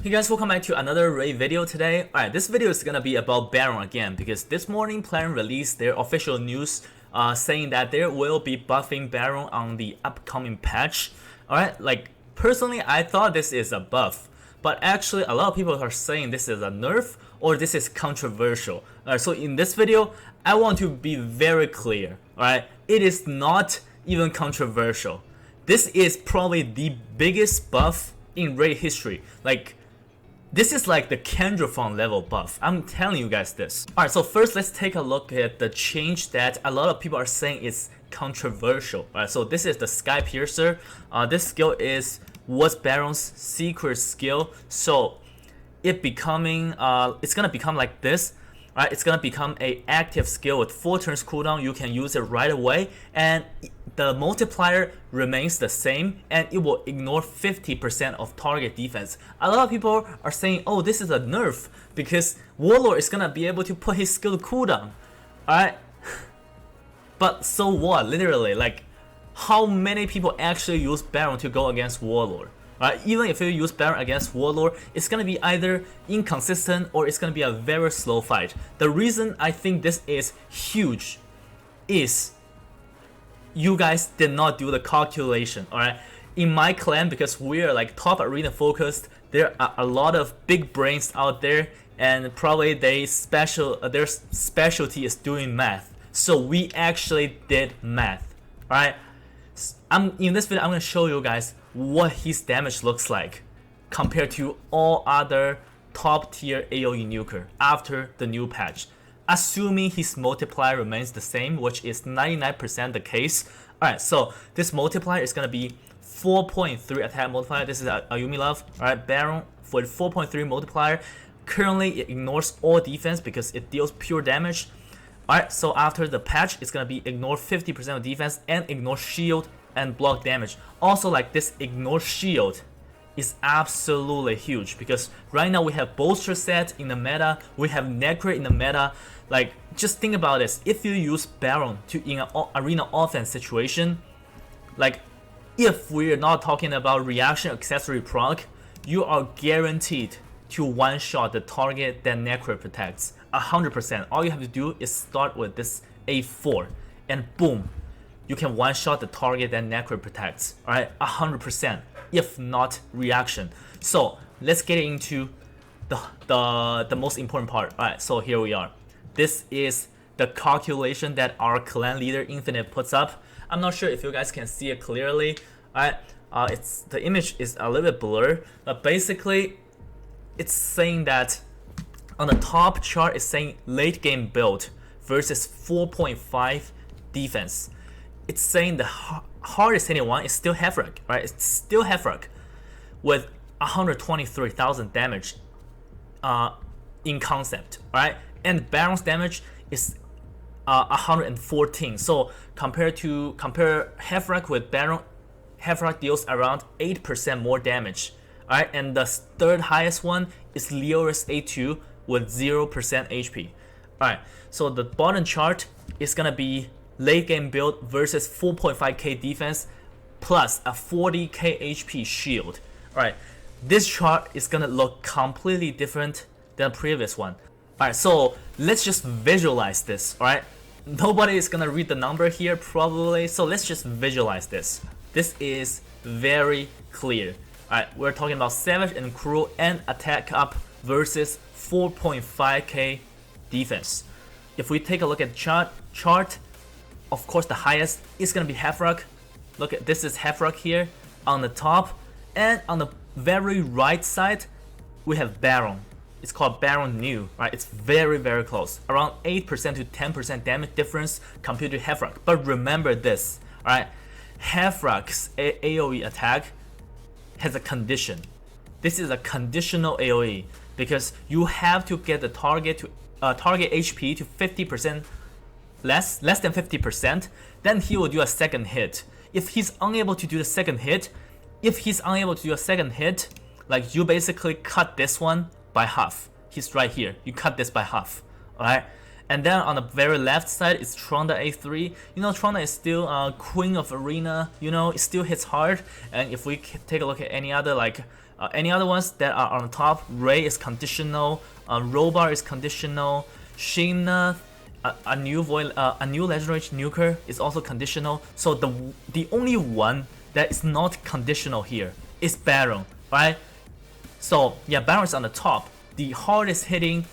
Hey guys, welcome back to another raid video today. Alright, this video is gonna be about Baron again because this morning Plan released their official news saying that there will be buffing Baron on the upcoming patch. Alright, like personally I thought this is a buff, but actually a lot of people are saying this is a nerf or this is controversial. Alright, so in this video I want to be very clear. Alright, it is not even controversial. This is probably the biggest buff in raid history. Like, this is like the Kendra level buff. I'm telling you guys this. Alright, so first let's take a look at the change that a lot of people are saying is controversial. Alright, so this is the Sky Piercer. This skill was Baron's secret skill. So it's gonna become like this. Alright, it's gonna become a active skill with 4 turns cooldown. You can use it right away, and the multiplier remains the same, and it will ignore 50% of target defense. A lot of people are saying, oh, this is a nerf because Warlord is gonna be able to put his skill to cooldown. Alright, but so what? Literally, like, how many people actually use Baron to go against Warlord? Right? Even if you use Baron against Warlord, it's gonna be either inconsistent or it's gonna be a very slow fight. The reason I think this is huge is you guys did not do the calculation. Alright, in my clan, because we are like top arena focused, there are a lot of big brains out there, and probably their specialty is doing math. So we actually did math. Alright, in this video I'm gonna show you guys what his damage looks like compared to all other top tier AoE nuker after the new patch, assuming his multiplier remains the same, which is 99% the case. Alright, so this multiplier is gonna be 4.3 attack multiplier. This is a Ayumi Love. Alright, Baron for the 4.3 multiplier. Currently it ignores all defense because it deals pure damage. Alright, so after the patch, it's gonna be ignore 50% of defense and ignore shield and block damage. Also, like, this ignore shield is absolutely huge because right now we have bolster set in the meta, we have Necro in the meta. Like, just think about this. If you use Baron in an arena offense situation, like, if we're not talking about reaction accessory proc, you are guaranteed to one-shot the target that Necro protects 100%. All you have to do is start with this A4 and boom, you can one-shot the target that Necro protects. Alright, 100%, if not reaction. So let's get into the most important part. Alright, so here we are. This is the calculation that our clan leader Infinite puts up. I'm not sure if you guys can see it clearly. Alright, the image is a little bit blurred, but basically it's saying that on the top chart it's saying late game build versus 4.5 defense. It's saying the hardest hitting one is still Hevrak, right? It's still Hevrak with 123,000 damage in concept, right? And Baron's damage is 114. So compare Hevrak with Baron, Hevrak deals around 8% more damage. Alright, and the third highest one is Leoris A2 with 0% HP. Alright, so the bottom chart is gonna be late game build versus 4.5k defense plus a 40k HP shield. Alright, this chart is gonna look completely different than the previous one. Alright, so let's just visualize this. Alright, nobody is gonna read the number here probably, so let's just visualize this. This is very clear. Alright, we're talking about Savage and Cruel and attack up versus 4.5k defense. If we take a look at chart, of course the highest is gonna be Hevrak. Look at this, is Hevrak here on the top, and on the very right side we have Baron. It's called Baron New, right? It's very close, around 8% to 10% damage difference compared to Hevrak. But remember this, alright? Hevrak's AoE attack has a condition. This is a conditional AoE because you have to get the target HP to 50% less than 50%, then he will do a second hit. If he's unable to do the second hit, like, you basically cut this one by half. He's right here. You cut this by half. Alright? And then on the very left side is Tronda A3. You know, Tronda is still queen of arena. You know, it still hits hard. And if we take a look at any other like Any other ones that are on the top, Ray is conditional, Robar is conditional, Shayna, a new legendary nuker is also conditional. So the only one that is not conditional here is Baron, right? So yeah, Baron is on the top, the hardest hitting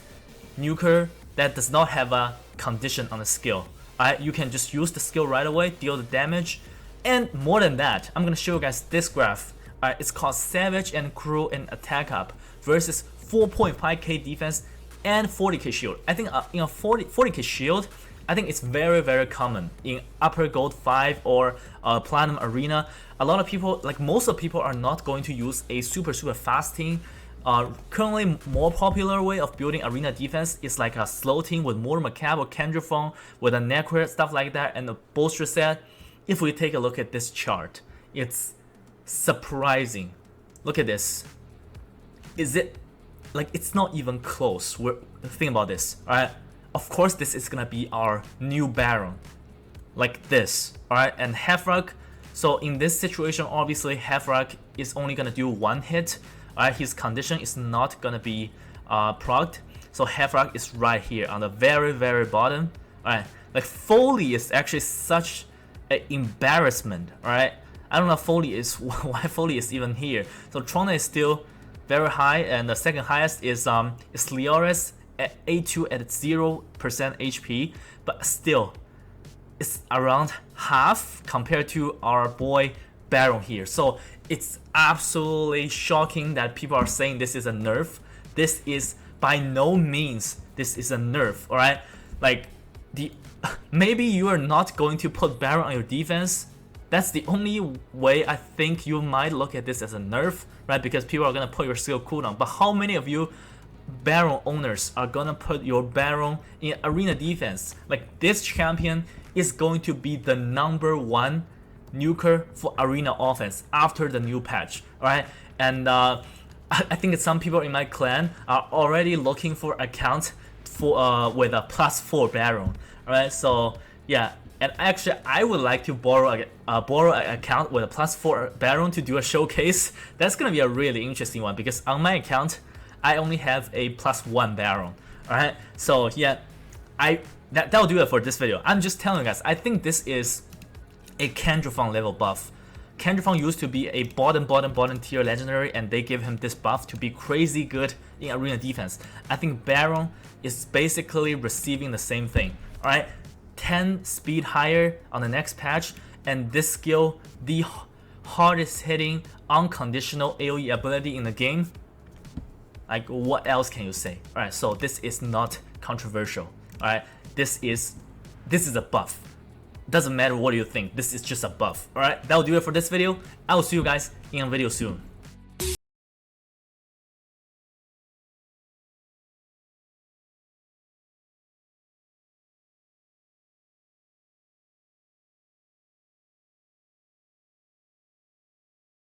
nuker that does not have a condition on the skill. Alright, you can just use the skill right away, deal the damage, and more than that, I'm gonna show you guys this graph. Alright, it's called Savage and Cruel and Attack Up versus 4.5k defense and 40k shield. I think in a 40k shield, I think it's very common in upper gold 5 or platinum arena. A lot of people, like most of the people, are not going to use a super fast team. Currently, more popular way of building arena defense is like a slow team with more Macab or Kendraphone with a Necro, stuff like that, and a bolster set. If we take a look at this chart, it's surprising. Look at this. Is it like it's not even close? Think about this, alright? Of course, this is gonna be our new Baron, like this, alright? And Hevrak. So in this situation, obviously Hevrak is only gonna do one hit. Alright, his condition is not gonna be procced. So Hevrak is right here on the very bottom. Alright, like Foley is actually such an embarrassment. Alright, I don't know why Foley is even here. So Trona is still very high, and the second highest is Leoris at A2 at 0% HP, but still it's around half compared to our boy Baron here. So it's absolutely shocking that people are saying this is a nerf. This is by no means this is a nerf, alright? Like maybe you are not going to put Baron on your defense. That's the only way I think you might look at this as a nerf, right? Because people are gonna put your skill cooldown. But how many of you Baron owners are gonna put your Baron in arena defense? Like this champion is going to be the #1 nuker for arena offense after the new patch, alright? And I think that some people in my clan are already looking for accounts for with a +4 Baron, alright? So yeah, and actually I would like to borrow an account with a +4 Baron to do a showcase. That's gonna be a really interesting one because on my account I only have a +1 Baron, alright? So yeah, that'll do it for this video. I'm just telling you guys, I think this is a Kendraphone level buff. Kendraphone used to be a bottom tier legendary, and they give him this buff to be crazy good in arena defense. I think Baron is basically receiving the same thing. Alright, 10 speed higher on the next patch, and this skill, the hardest hitting unconditional AoE ability in the game. Like, what else can you say? Alright, so this is not controversial. Alright, this is a buff. Doesn't matter what you think, this is just a buff. Alright, that'll do it for this video. I will see you guys in a video soon.